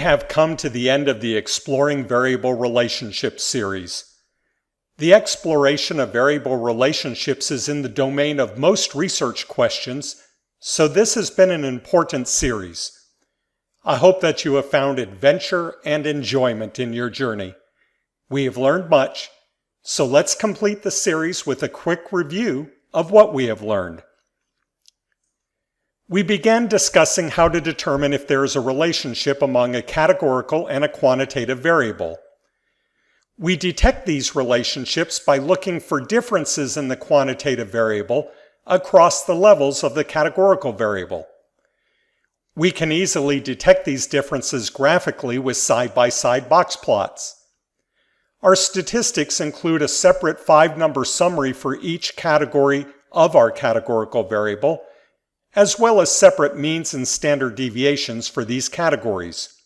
have come to the end of the Exploring Variable Relationships series. The exploration of variable relationships is in the domain of most research questions, so this has been an important series. I hope that you have found adventure and enjoyment in your journey. We have learned much, so let's complete the series with a quick review of what we have learned. We began discussing how to determine if there is a relationship among a categorical and a quantitative variable. We detect these relationships by looking for differences in the quantitative variable across the levels of the categorical variable. We can easily detect these differences graphically with side-by-side box plots. Our statistics include a separate 5-number summary for each category of our categorical variable, as well as separate means and standard deviations for these categories.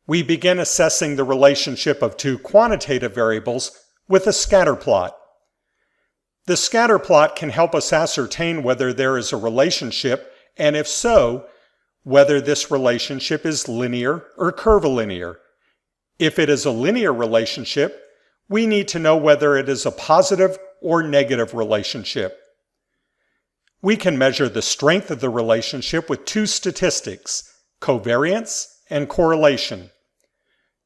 We begin assessing the relationship of two quantitative variables with a scatter plot. The scatter plot can help us ascertain whether there is a relationship, and if so, whether this relationship is linear or curvilinear. If it is a linear relationship, we need to know whether it is a positive or negative relationship. We can measure the strength of the relationship with two statistics, covariance and correlation.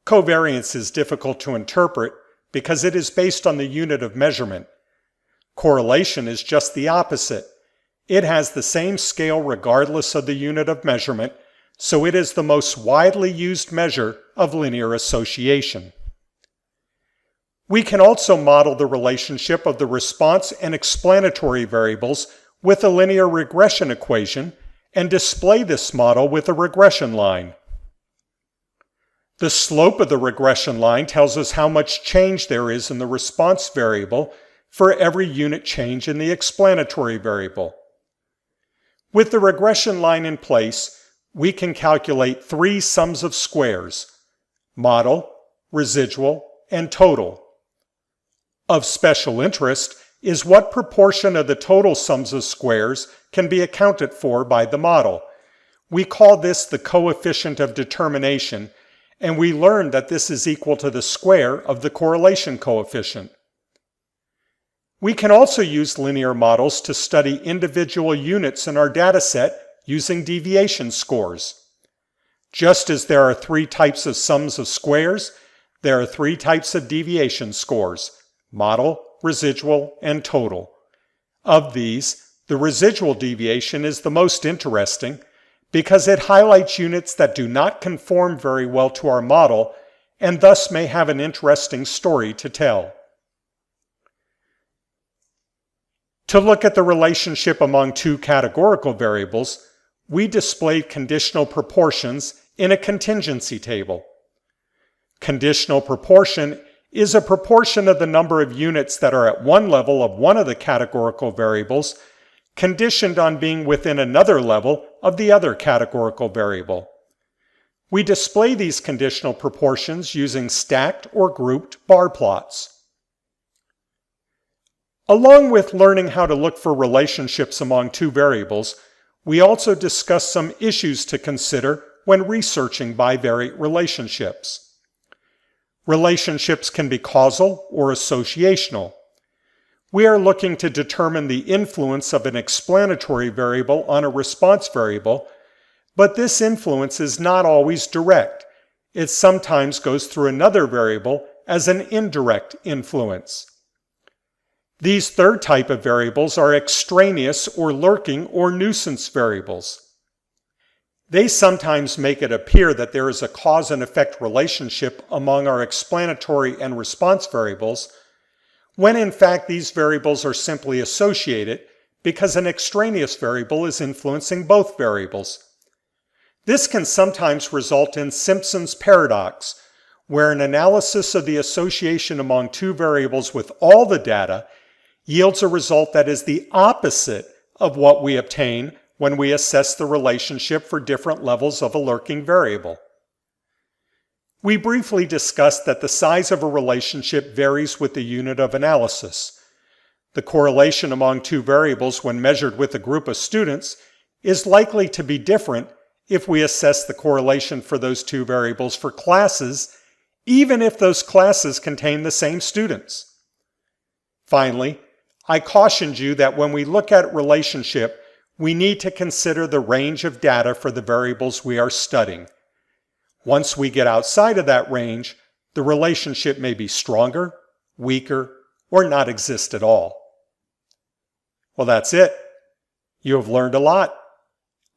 Covariance is difficult to interpret because it is based on the unit of measurement. Correlation is just the opposite. It has the same scale regardless of the unit of measurement, so it is the most widely used measure of linear association. We can also model the relationship of the response and explanatory variables with a linear regression equation and display this model with a regression line. The slope of the regression line tells us how much change there is in the response variable for every unit change in the explanatory variable. With the regression line in place, we can calculate 3 sums of squares: model, residual, and total. Of special interest is what proportion of the total sums of squares can be accounted for by the model. We call this the coefficient of determination, and we learned that this is equal to the square of the correlation coefficient. We can also use linear models to study individual units in our dataset using deviation scores. Just as there are 3 types of sums of squares, there are 3 types of deviation scores: model, residual, and total. Of these, the residual deviation is the most interesting because it highlights units that do not conform very well to our model and thus may have an interesting story to tell. To look at the relationship among two categorical variables, we displayed conditional proportions in a contingency table. Conditional proportion is a proportion of the number of units that are at one level of one of the categorical variables conditioned on being within another level of the other categorical variable. We display these conditional proportions using stacked or grouped bar plots. Along with learning how to look for relationships among two variables, we also discussed some issues to consider when researching bivariate relationships. Relationships can be causal or associational. We are looking to determine the influence of an explanatory variable on a response variable, but this influence is not always direct. It sometimes goes through another variable as an indirect influence. These third type of variables are extraneous or lurking or nuisance variables. They sometimes make it appear that there is a cause and effect relationship among our explanatory and response variables, when in fact these variables are simply associated because an extraneous variable is influencing both variables. This can sometimes result in Simpson's paradox, where an analysis of the association among two variables with all the data yields a result that is the opposite of what we obtain when we assess the relationship for different levels of a lurking variable. We briefly discussed that the size of a relationship varies with the unit of analysis. The correlation among two variables when measured with a group of students is likely to be different if we assess the correlation for those two variables for classes, even if those classes contain the same students. Finally, I cautioned you that when we look at relationship, we need to consider the range of data for the variables we are studying. Once we get outside of that range, the relationship may be stronger, weaker, or not exist at all. Well, that's it. You have learned a lot.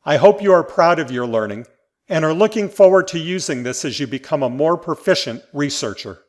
I hope you are proud of your learning and are looking forward to using this as you become a more proficient researcher.